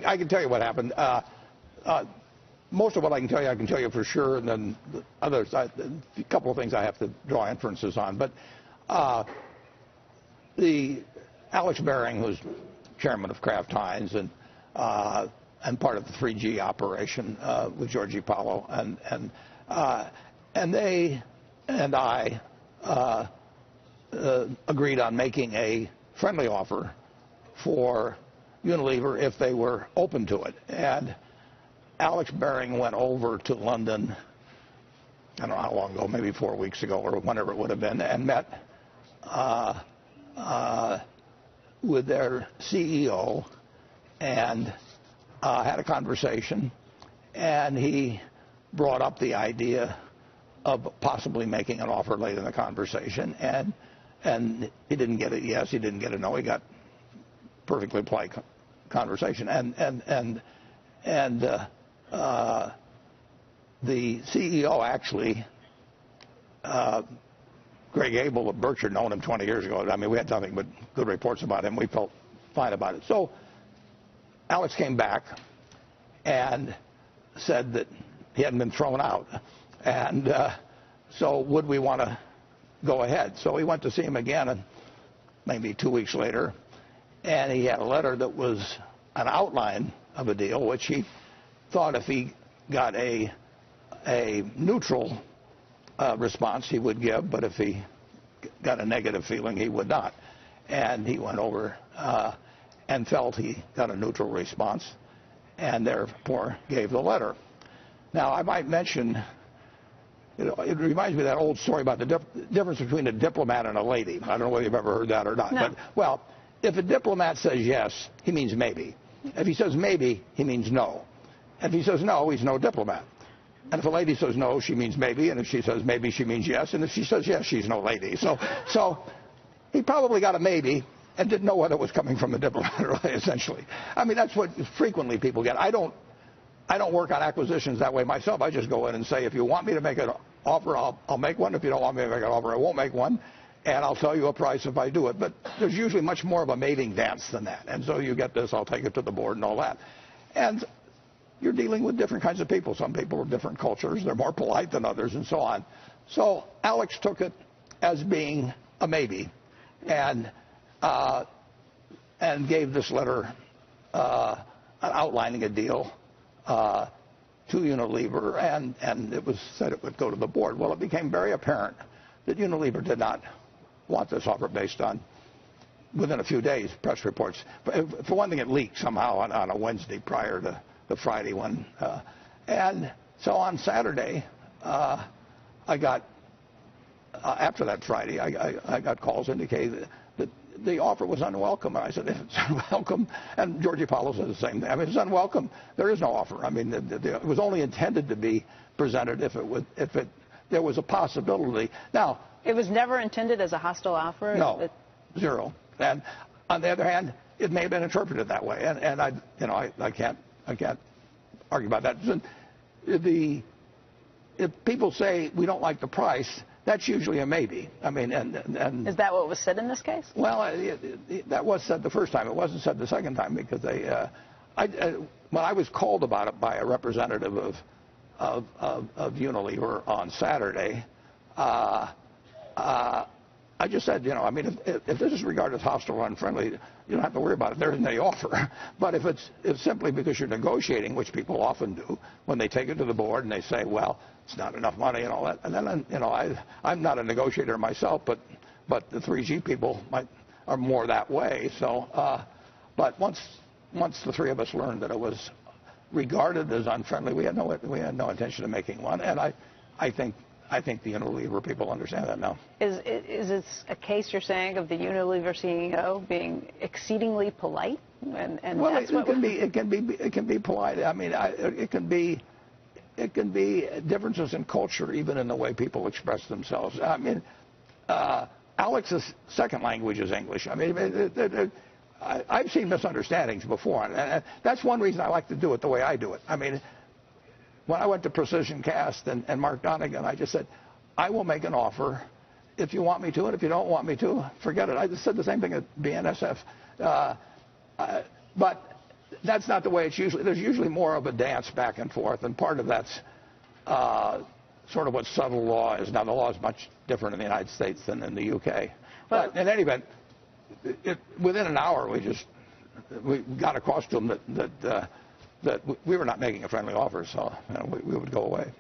I can tell you what happened. Most of what I can tell you for sure, and then the others, a couple of things I have to draw inferences on. But the Alex Baring, who's chairman of Kraft Heinz and part of the 3G operation with Georgie Paulo, and they and I agreed on making a friendly offer for Unilever if they were open to it. And Alex Baring went over to London, I don't know how long ago, maybe 4 weeks ago or whenever it would have been, and met with their CEO and had a conversation. And he brought up the idea of possibly making an offer late in the conversation. And he didn't get a yes, he didn't get a no, he got perfectly polite conversation. The CEO actually, Greg Abel of Berkshire, known him 20 years ago. I mean, we had nothing but good reports about him. We felt fine about it. So Alex came back and said that he hadn't been thrown out. And so would we want to go ahead? So we went to see him again, maybe 2 weeks later, and he had a letter that was an outline of a deal, which he thought if he got a neutral response he would give, but if he got a negative feeling he would not. And he went over and felt he got a neutral response and therefore gave the letter. Now, I might mention, it reminds me of that old story about the difference between a diplomat and a lady. I don't know whether you've ever heard that or not. No. But, well, if a diplomat says yes, he means maybe. If he says maybe, he means no. And if he says no, he's no diplomat. And if a lady says no, she means maybe. And if she says maybe, she means yes. And if she says yes, she's no lady. So he probably got a maybe and didn't know whether it was coming from a diplomat or lady, essentially. I mean, that's what frequently people get. I don't work on acquisitions that way myself. I just go in and say, if you want me to make an offer, I'll make one. If you don't want me to make an offer, I won't make one. And I'll tell you a price if I do it. But there's usually much more of a mating dance than that. And so you get this, I'll take it to the board and all that. And you're dealing with different kinds of people. Some people are different cultures. They're more polite than others and so on. So Alex took it as being a maybe and gave this letter outlining a deal to Unilever, and it was said it would go to the board. Well, it became very apparent that Unilever did not want this offer based on, within a few days, press reports. For one thing, it leaked somehow on a Wednesday prior to the Friday one. And so on Saturday, I got, after that Friday, I got calls indicating that the offer was unwelcome. And I said, if it's unwelcome, and Georgie Paulo said the same thing. I mean, if it's unwelcome, there is no offer. I mean, it was only intended to be presented if there was a possibility. Now, it was never intended as a hostile offer? No, zero. And on the other hand, it may have been interpreted that way. And I can't argue about that. If people say we don't like the price, that's usually a maybe. I mean, and is that what was said in this case? Well, that was said the first time. It wasn't said the second time because when I was called about it by a representative of Unilever on Saturday, I just said, I mean, if this is regarded as hostile or unfriendly, you don't have to worry about it. There isn't any offer. But if it's simply because you're negotiating, which people often do, when they take it to the board and they say, well, it's not enough money and all that, and then I'm not a negotiator myself, but the 3G people are more that way. So, but once the three of us learned that it was regarded as unfriendly, we had no intention of making one, and I think the Unilever people understand that now. Is this a case you're saying of the Unilever CEO being exceedingly polite? And well, that's it can be polite. I mean, it can be differences in culture, even in the way people express themselves. I mean, Alex's second language is English. I mean, I've seen misunderstandings before, and that's one reason I like to do it the way I do it. I mean, when I went to Precision Cast and Mark Donegan, I just said, I will make an offer if you want me to, and if you don't want me to, forget it. I just said the same thing at BNSF. But that's not the way it's usually. There's usually more of a dance back and forth, and part of that's sort of what subtle law is. Now, the law is much different in the United States than in the UK. But in any event, within an hour, we got across to them that we were not making a friendly offer, so we would go away.